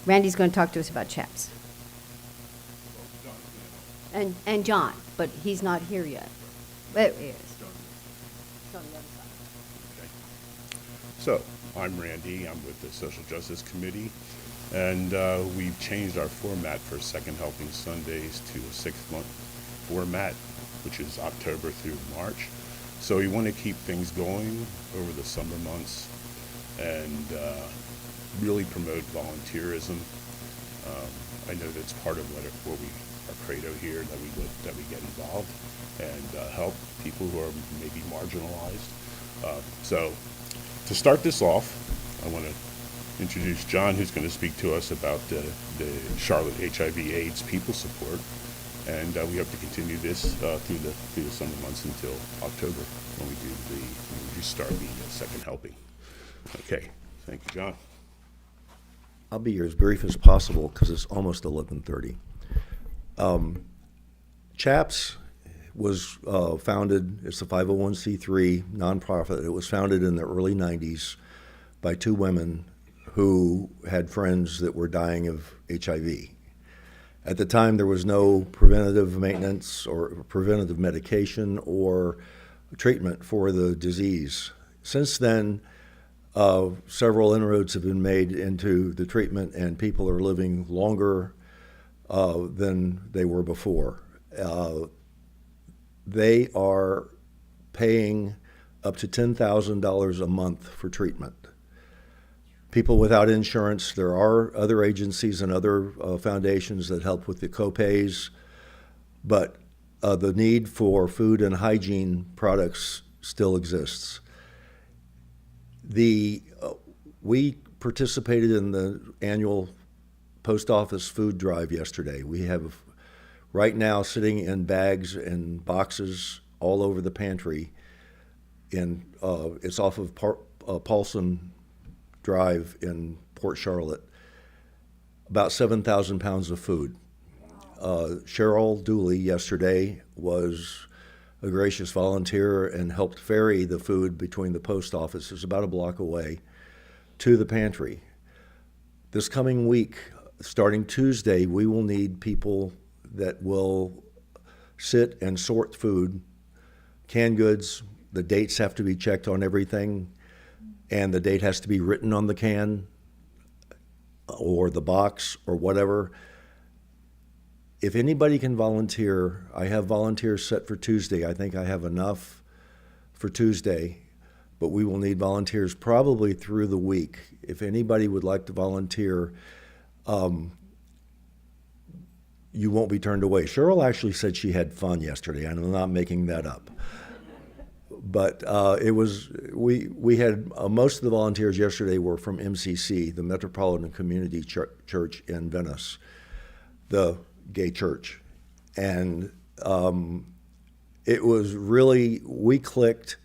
Randy's going to talk to us about CHAPS. And John, but he's not here yet. There he is. It's on the other side. So, I'm Randy. I'm with the Social Justice Committee, and we've changed our format for Second Helping Sundays to a 6-month format, which is October through March. So we want to keep things going over the summer months and really promote volunteerism. I know that's part of what we our credo here, that we get involved and help people who are maybe marginalized. So to start this off, I want to introduce John, who's going to speak to us about the Charlotte HIV/AIDS People Support, and we hope to continue this through the summer months until October when we start the second helping. Okay, thank you, John. I'll be here as brief as possible because it's almost 11:30. CHAPS was founded, it's a 501c3 nonprofit. It was founded in the early 90s by two women who had friends that were dying of HIV. At the time, there was no preventative maintenance or preventative medication or treatment for the disease. Since then, several inroads have been made into the treatment, and people are living longer than they were before. They are paying up to $10,000 a month for treatment. People without insurance, there are other agencies and other foundations that help with the copays, but the need for food and hygiene products still exists. We participated in the annual post office food drive yesterday. We have right now sitting in bags and boxes all over the pantry. It's off of Paulson Drive in Port Charlotte. About 7,000 pounds of food. Cheryl Dooley yesterday was a gracious volunteer and helped ferry the food between the post office, it's about a block away, to the pantry. This coming week, starting Tuesday, we will need people that will sit and sort food, canned goods. The dates have to be checked on everything, and the date has to be written on the can or the box or whatever. If anybody can volunteer, I have volunteers set for Tuesday. I think I have enough for Tuesday, but we will need volunteers probably through the week. If anybody would like to volunteer, you won't be turned away. Cheryl actually said she had fun yesterday, and I'm not making that up. But we had most of the volunteers yesterday were from MCC, the Metropolitan Community Church in Venice, the gay church. And it was really, we clicked,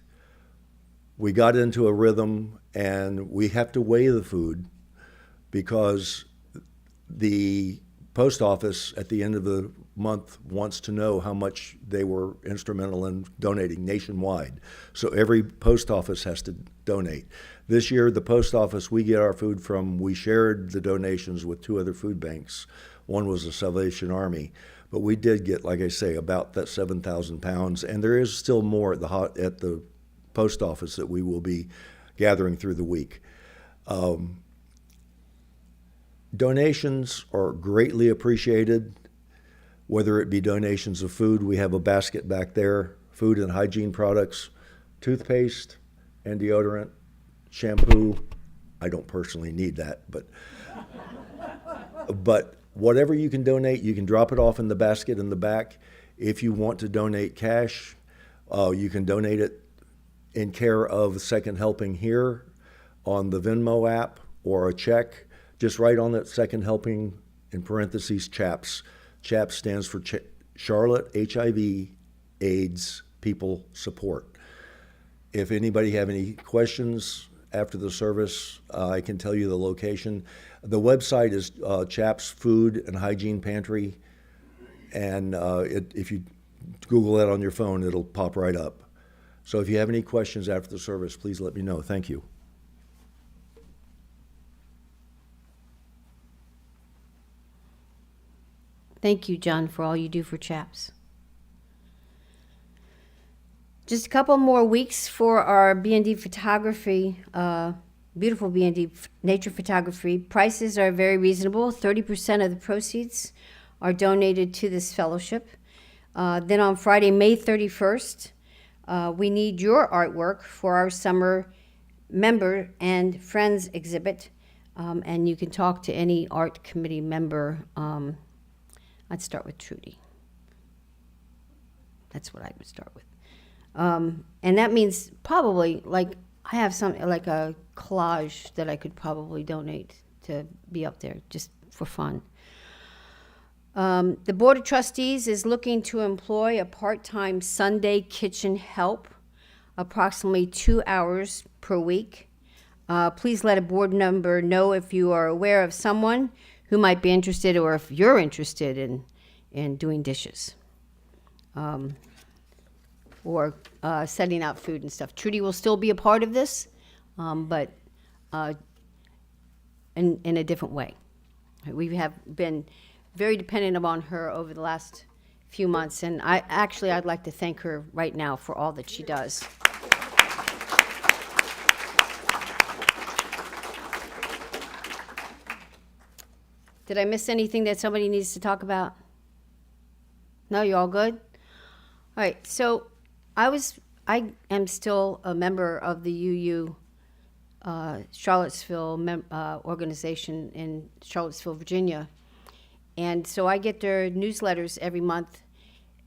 we got into a rhythm, and we have to weigh the food because the post office at the end of the month wants to know how much they were instrumental in donating nationwide. So every post office has to donate. This year, the post office we get our food from, we shared the donations with 2 other food banks. One was the Salvation Army. But we did get, like I say, about that 7,000 pounds. And there is still more at the post office that we will be gathering through the week. Donations are greatly appreciated, whether it be donations of food. We have a basket back there, food and hygiene products, toothpaste and deodorant, shampoo. I don't personally need that, but whatever you can donate, you can drop it off in the basket in the back. If you want to donate cash, you can donate it in care of Second Helping here on the Venmo app or a check. Just write on that Second Helping, in parentheses, CHAPS. CHAPS stands for Charlotte HIV AIDS People Support. If anybody have any questions after the service, I can tell you the location. The website is CHAPS Food and Hygiene Pantry, and if you Google that on your phone, it'll pop right up. So if you have any questions after the service, please let me know. Thank you. Thank you, John, for all you do for CHAPS. Just a couple more weeks for our B&D photography, beautiful B&D nature photography. Prices are very reasonable. 30% of the proceeds are donated to this fellowship. Then on Friday, May 31st, we need your artwork for our summer member and friends exhibit. And you can talk to any art committee member. I'd start with Trudy. That's what I would start with. And that means probably, like, I have something like a collage that I could probably donate to be up there just for fun. The Board of Trustees is looking to employ a part-time Sunday kitchen help, approximately 2 hours per week. Please let a board member know if you are aware of someone who might be interested, or if you're interested in doing dishes, or setting out food and stuff. Trudy will still be a part of this, but in a different way. We have been very dependent upon her over the last few months, and I'd like to thank her right now for all that she does. Did I miss anything that somebody needs to talk about? No, you all good? All right, so I am still a member of the UU Charlottesville organization in Charlottesville, Virginia. And so I get their newsletters every month.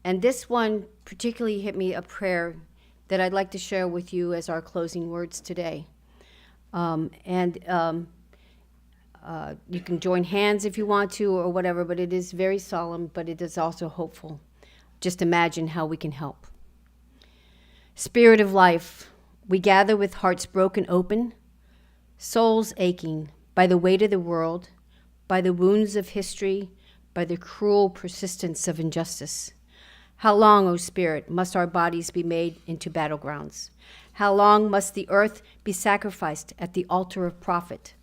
And this one particularly hit me a prayer that I'd like to share with you as our closing words today. You can join hands if you want to or whatever, but it is very solemn, but it is also hopeful. Just imagine how we can help. Spirit of life, we gather with hearts broken open, souls aching by the weight of the world, by the wounds of history, by the cruel persistence of injustice. How long, O Spirit, must our bodies be made into battlegrounds? How long must the earth be sacrificed at the altar of profit?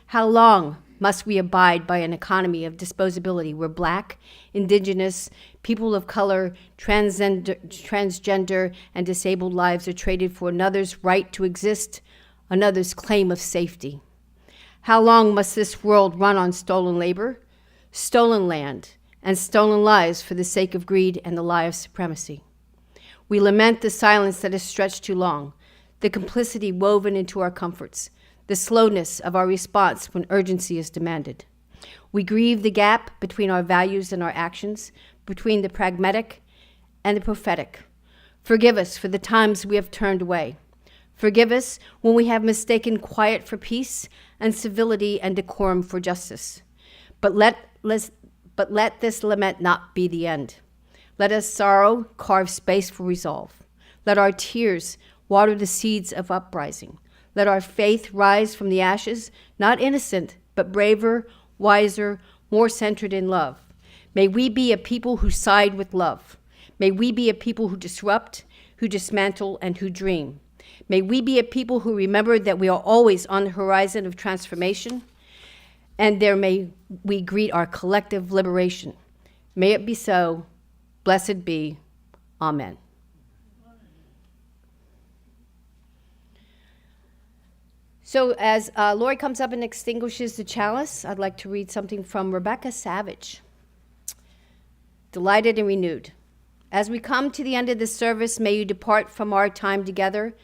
How long must we abide by an economy of disposability where Black, Indigenous, people of color, transgender, and disabled lives are traded for another's right to exist, another's claim of safety? How long must this world run on stolen labor, stolen land, and stolen lives for the sake of greed and the lie of supremacy? We lament the silence that has stretched too long, the complicity woven into our comforts, the slowness of our response when urgency is demanded. We grieve the gap between our values and our actions, between the pragmatic and the prophetic. Forgive us for the times we have turned away. Forgive us when we have mistaken quiet for peace and civility and decorum for justice. But let this lament not be the end. Let us sorrow carve space for resolve. Let our tears water the seeds of uprising. Let our faith rise from the ashes, not innocent, but braver, wiser, more centered in love. May we be a people who side with love. May we be a people who disrupt, who dismantle, and who dream. May we be a people who remember that we are always on the horizon of transformation, and there may we greet our collective liberation. May it be so. Blessed be. Amen. So as Lori comes up and extinguishes the chalice, I'd like to read something from Rebecca Savage. Delighted and renewed. As we come to the end of this service, may you depart from our time together,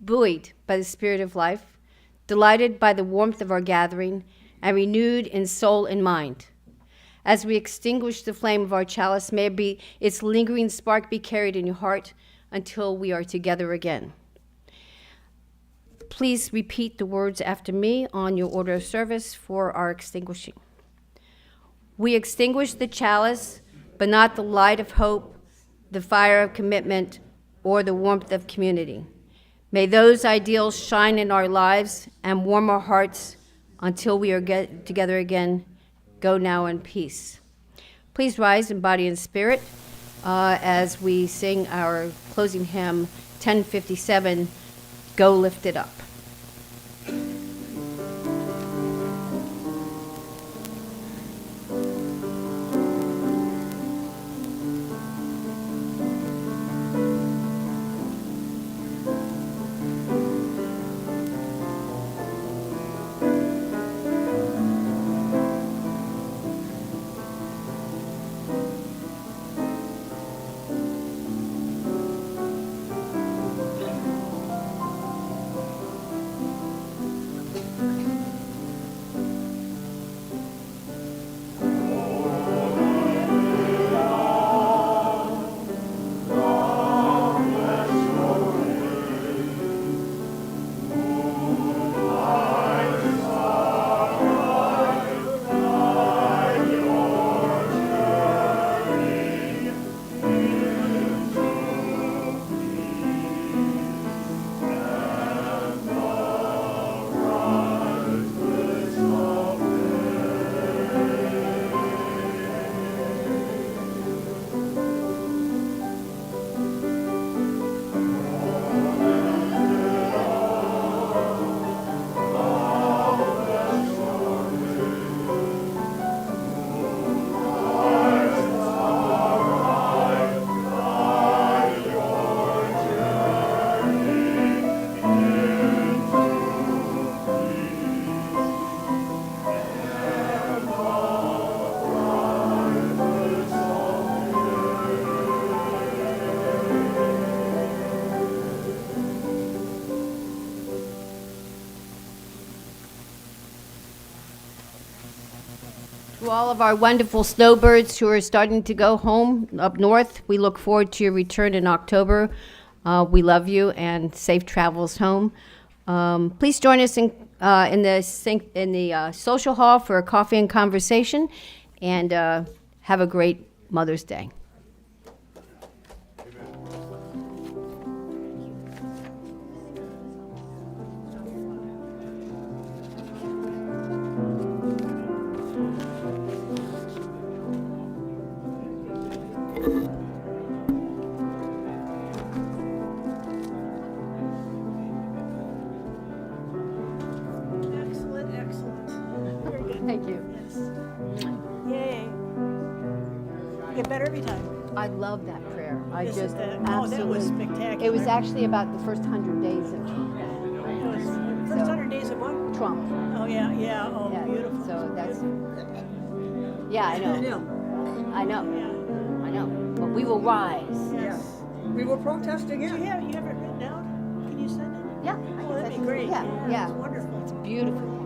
buoyed by the spirit of life, delighted by the warmth of our gathering, and renewed in soul and mind. As we extinguish the flame of our chalice, may its lingering spark be carried in your heart until we are together again. Please repeat the words after me on your order of service for our extinguishing. We extinguish the chalice, but not the light of hope, the fire of commitment, or the warmth of community. May those ideals shine in our lives and warm our hearts until we are together again. Go now in peace. Please rise in body and spirit as we sing our closing hymn, 1057, Go Lift It Up. To all of our wonderful snowbirds who are starting to go home up north, we look forward to your return in October. We love you and safe travels home. Please join us in in the social hall for a coffee and conversation, and have a great Mother's Day. Excellent, excellent. Very good. Thank you. Yes. Yay. Get better every time. I love that prayer. I Isn't just that- oh, that was absolutely. spectacular. It was actually about the first 100 days of It was first 100 days of what? Trump. Oh, yeah, yeah. Oh, Yeah, beautiful. so that's. Yeah, I know. I know. I know. But we will rise. Yes. We will protest Do again. you have it written down? Can you send it? Yeah. Oh, that'd be great. Yeah, yeah. It's wonderful. It's beautiful.